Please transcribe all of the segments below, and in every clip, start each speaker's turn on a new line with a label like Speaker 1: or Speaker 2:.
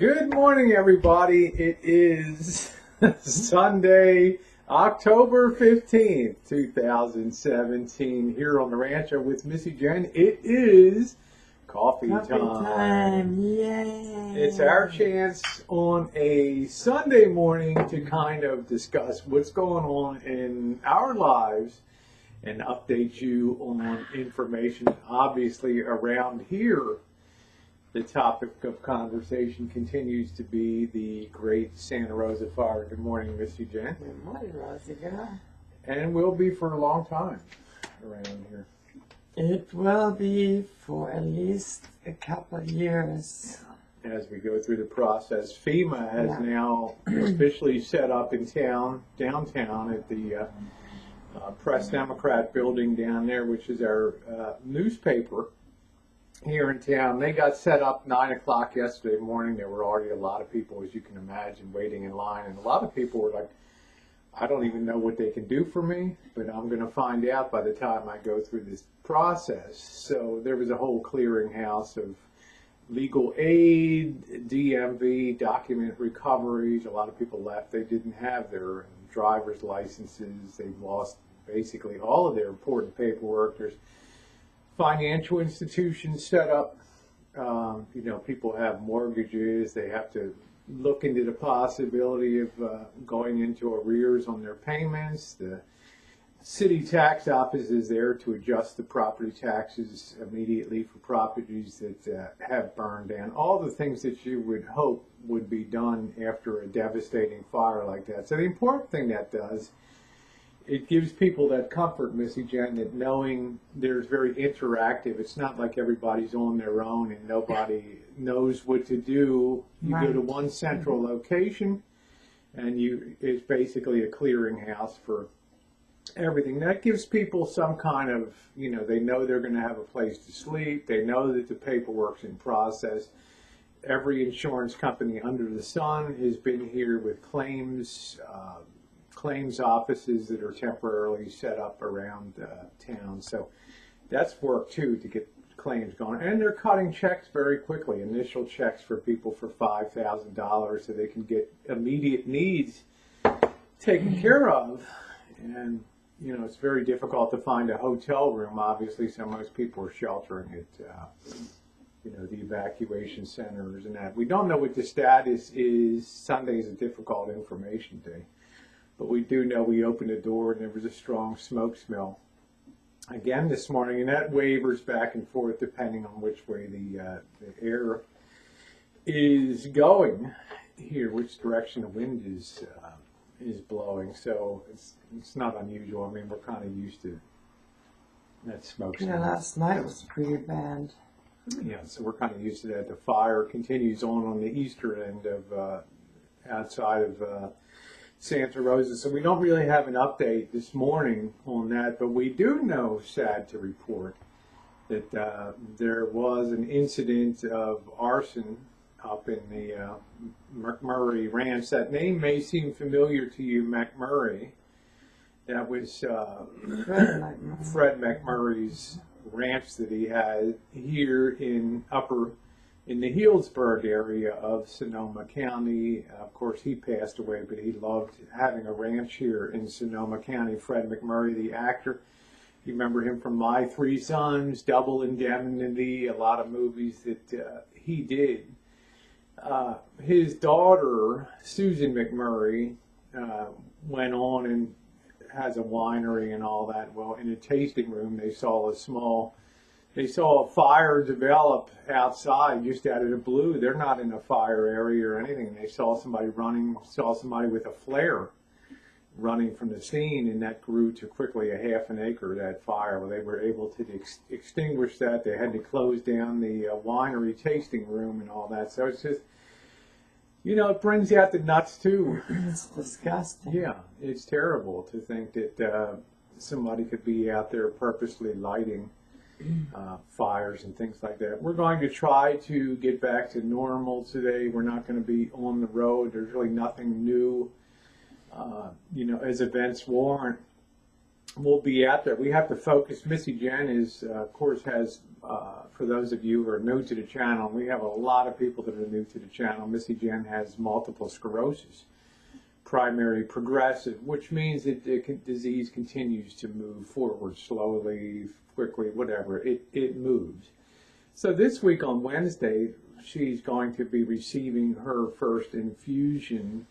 Speaker 1: Good morning, everybody. It is Sunday, October 15th, 2017, here on the Rancho with Missy Jen. It is coffee time.
Speaker 2: Yay.
Speaker 1: It's our chance on a Sunday morning to kind of discuss what's going on in our lives and update you on information, obviously, around here. The topic of conversation continues to be the Great Santa Rosa Fire. Good morning, Missy Jen.
Speaker 2: Good morning, Rosa girl.
Speaker 1: And will be for a long time around here.
Speaker 2: It will be for at least a couple of years.
Speaker 1: As we go through the process, FEMA has now officially set up in downtown at the Press Democrat building down there, which is our newspaper here in town. They got set up 9 o'clock yesterday morning. There were already a lot of people, as you can imagine, waiting in line. And a lot of people were like, I don't even know what they can do for me, but I'm going to find out by the time I go through this process. So there was a whole clearinghouse of legal aid, DMV, document recoveries. A lot of people left. They didn't have their driver's licenses. They lost basically all of their important paperwork. There's financial institutions set up. People have mortgages. They have to look into the possibility of going into arrears on their payments. The city tax office is there to adjust the property taxes immediately for properties that have burned down. All the things that you would hope would be done after a devastating fire like that. So the important thing that does, it gives people that comfort, Missy Jen, that knowing there's very interactive. It's not like everybody's on their own and nobody knows what to do. You go to one central location, and it's basically a clearinghouse for everything. That gives people some kind of, they know they're going to have a place to sleep. They know that the paperwork's in process. Every insurance company under the sun has been here with claims offices that are temporarily set up around town. So that's work too, to get claims going. And they're cutting checks very quickly, initial checks for people for $5,000 so they can get immediate needs taken care of. And, it's very difficult to find a hotel room, obviously, so most people are sheltering at the evacuation centers and that. We don't know what the status is. Sunday is a difficult information day. But we do know we opened the door and there was a strong smoke smell again this morning, and that wavers back and forth depending on which way the air is going here, which direction the wind is blowing. So it's not unusual. I mean, we're kind of used to that smoke smell.
Speaker 2: Yeah, last night was pretty bad.
Speaker 1: Yeah, so we're kind of used to that. The fire continues on the eastern end of outside of Santa Rosa, so we don't really have an update this morning on that, but we do know, sad to report, that there was an incident of arson up in the McMurray Ranch. That name may seem familiar to you, McMurray. That was Fred McMurray's ranch that he had here in the Healdsburg area of Sonoma County. Of course, he passed away, but he loved having a ranch here in Sonoma County. Fred McMurray, the actor, you remember him from My Three Sons, Double Indemnity, a lot of movies that he did. His daughter, Susan McMurray, went on and has a winery and all that. Well, in a tasting room, they saw a fire develop outside just out of the blue. They're not in a fire area or anything. They saw somebody with a flare running from the scene, and that grew to quickly a half an acre, that fire. Well, they were able to extinguish that. They had to close down the winery tasting room and all that. So it's just, it brings out the nuts too.
Speaker 2: It's disgusting.
Speaker 1: Yeah, it's terrible to think that somebody could be out there purposely lighting fires and things like that. We're going to try to get back to normal today. We're not going to be on the road. There's really nothing new, as events warrant. we'll be out there. We have to focus. Missy Jen is, of course, has, for those of you who are new to the channel, we have a lot of people that are new to the channel. Missy Jen has multiple sclerosis, primary progressive, which means that the disease continues to move forward slowly, quickly, whatever. It moves. So this week on Wednesday, she's going to be receiving her first infusion,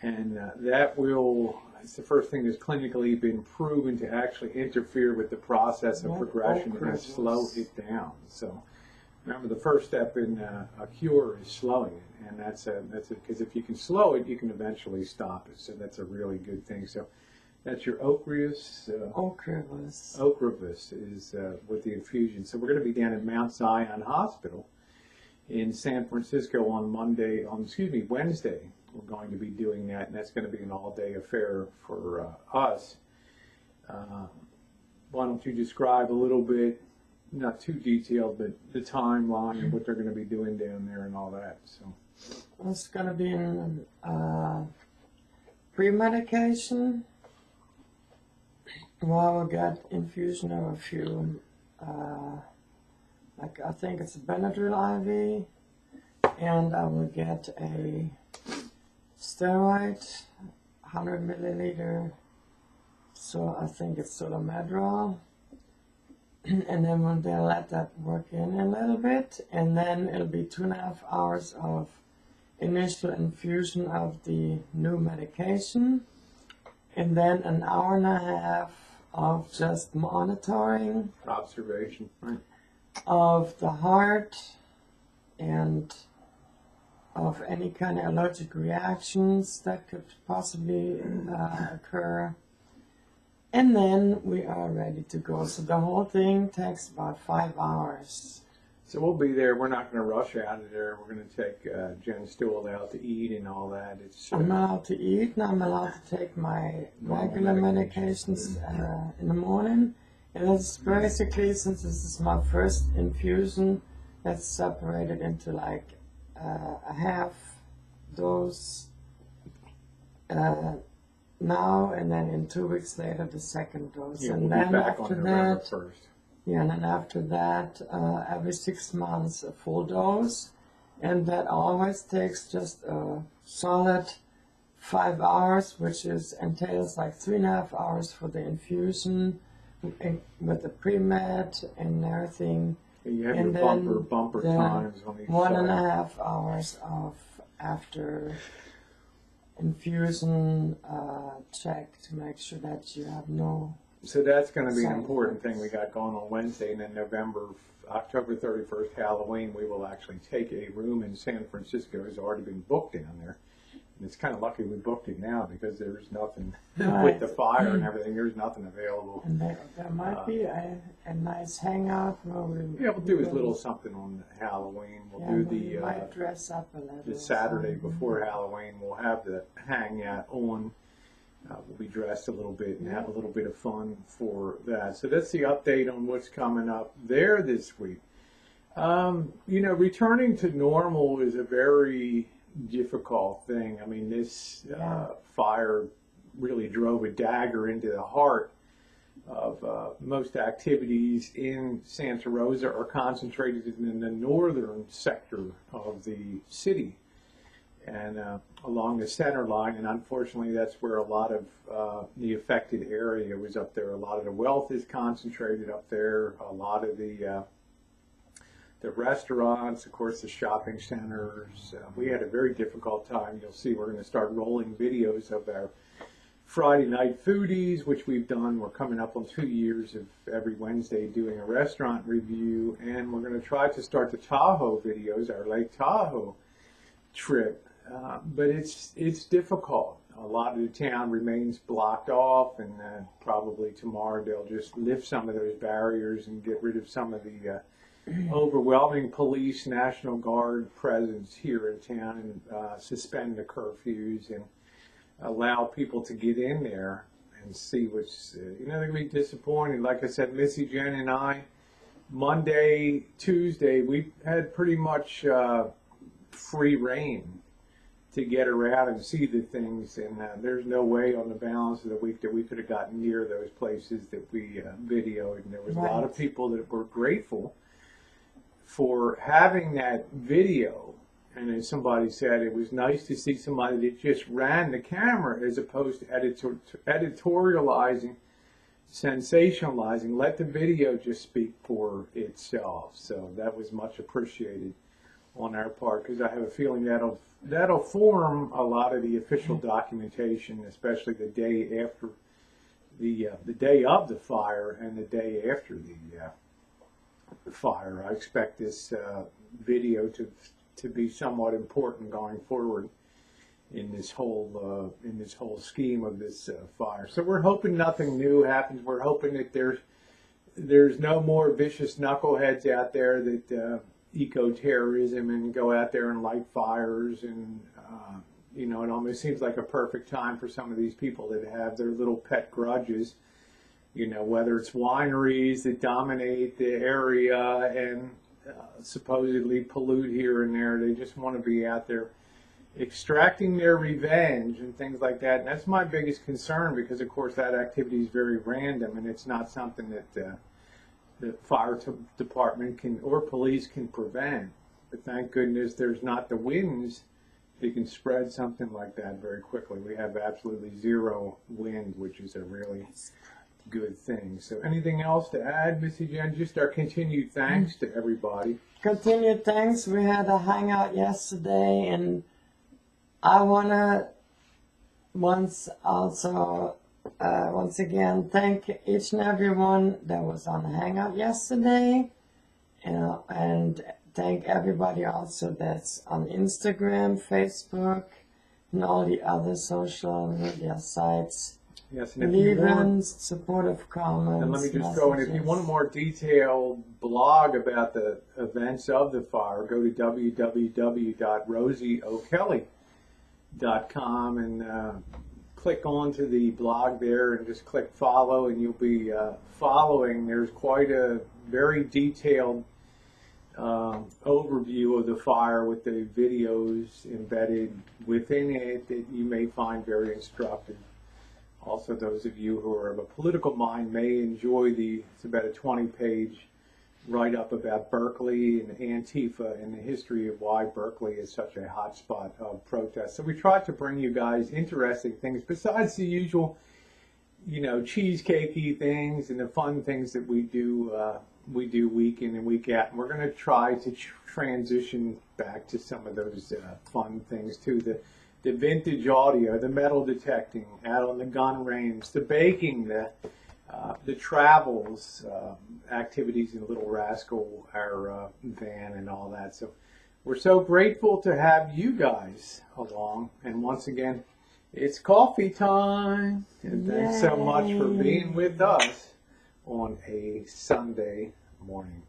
Speaker 1: and that will, it's the first thing that's clinically been proven to actually interfere with the process of progression and slow it down. So remember, the first step in a cure is slowing it, and that's because if you can slow it, you can eventually stop it. So that's a really good thing. So that's your Ocrevus. Ocrevus is with the infusion. So we're going to be down at Mount Zion Hospital in San Francisco on Wednesday. We're going to be doing that, and that's going to be an all-day affair for us. Why don't you describe a little bit, not too detailed, but the timeline and what they're going to be doing down there and all that. So
Speaker 2: it's going to be in pre-medication. Well, we'll get infusion of a few, like I think it's a Benadryl IV, and I will get a steroid, 100 milliliter, so I think it's Medrol. And then when they let that work in a little bit, and then it'll be 2.5 hours of initial infusion of the new medication, and then an hour and a half of just monitoring,
Speaker 1: observation, right,
Speaker 2: of the heart and of any kind of allergic reactions that could possibly occur. And then we are ready to go. So the whole thing takes about 5 hours.
Speaker 1: So we'll be there. We're not going to rush out of there. We're going to take Jen Stool out to eat and all that.
Speaker 2: I'm allowed to eat, and I'm allowed to take my regular medications in the morning. And it's basically, since this is my first infusion, that's separated into like a half dose now, and then in 2 weeks later the second dose.
Speaker 1: Yeah,
Speaker 2: and
Speaker 1: we'll
Speaker 2: then
Speaker 1: be back
Speaker 2: after
Speaker 1: on November
Speaker 2: that,
Speaker 1: 1st.
Speaker 2: Yeah, and then after that, every 6 months a full dose, and that always takes just a solid 5 hours, which entails like 3.5 hours for the infusion with the pre-med and everything.
Speaker 1: You have
Speaker 2: and
Speaker 1: your bumper times on each
Speaker 2: 1.5 hours of after infusion check to make sure that you have no.
Speaker 1: So that's going to be an important thing we got going on Wednesday, and then October 31st, Halloween, we will actually take a room in San Francisco. It's already been booked down there. And it's kind of lucky we booked it now because there's nothing, with the fire and everything, there's nothing available.
Speaker 2: And there might be a nice hangout where
Speaker 1: we'll do a little something on Halloween. We'll do
Speaker 2: might dress up a little.
Speaker 1: The Saturday before Halloween, we'll have the hangout on. We'll be dressed a little bit and have a little bit of fun for that. So that's the update on what's coming up there this week. Returning to normal is a very difficult thing. I mean, this fire really drove a dagger into the heart of most activities in Santa Rosa are concentrated in the northern sector of the city and along the center line, and unfortunately that's where a lot of the affected area was up there. A lot of the wealth is concentrated up there. A lot of the restaurants, of course, the shopping centers. We had a very difficult time. You'll see we're going to start rolling videos of our Friday night foodies, which we've done. We're coming up on 2 years of every Wednesday doing a restaurant review, and we're going to try to start the Tahoe videos, our Lake Tahoe trip. But it's difficult. A lot of the town remains blocked off, and probably tomorrow they'll just lift some of those barriers and get rid of some of the overwhelming police, National Guard presence here in town, and suspend the curfews and allow people to get in there and see what's, they're going to be disappointed. Like I said, Missy, Jen, and I, Monday, Tuesday, we had pretty much free reign to get around and see the things, and there's no way on the balance of the week that we could have gotten near those places that we videoed. And there was a lot of people that were grateful for having that video. And as somebody said, it was nice to see somebody that just ran the camera as opposed to editorializing, sensationalizing. Let the video just speak for itself. So that was much appreciated on our part, because I have a feeling that'll form a lot of the official documentation, especially the day after the day of the fire and the day after the fire. I expect this video to be somewhat important going forward in this whole scheme of this fire. So we're hoping nothing new happens. We're hoping that there's no more vicious knuckleheads out there that eco-terrorism and go out there and light fires, and you know, it almost seems like a perfect time for some of these people that have their little pet grudges, you know, whether it's wineries that dominate the area and supposedly pollute here and there. They just want to be out there extracting their revenge and things like that. And that's my biggest concern, because of course that activity is very random, and it's not something that the fire department can or police can prevent. But thank goodness there's not the winds that can spread something like that very quickly. We have absolutely zero wind, which is a really good thing. So anything else to add, Missy Jen? Just our continued thanks to everybody.
Speaker 2: Continued thanks. We had a hangout yesterday, and I want to once again thank each and everyone that was on the hangout yesterday, and thank everybody also that's on Instagram, Facebook, and all the other social media sites.
Speaker 1: Yes, and if you want
Speaker 2: supportive comments.
Speaker 1: And let me just throw in, if you want a more detailed blog about the events of the fire, go to www.rosieokelly.com and click onto the blog there and just click follow, and you'll be following. There's quite a very detailed overview of the fire with the videos embedded within it that you may find very instructive. Also, those of you who are of a political mind may enjoy it's about a 20-page write-up about Berkeley and Antifa and the history of why Berkeley is such a hot spot of protest. So we try to bring you guys interesting things besides the usual, you know, cheesecakey things and the fun things that we do week in and week out. And we're going to try to transition back to some of those fun things too. The vintage audio, the metal detecting out on the gun range, the baking, the travels, activities in Little Rascal, our van, and all that. So we're so grateful to have you guys along. And once again, it's coffee time. And thanks so much for being with us on a Sunday morning.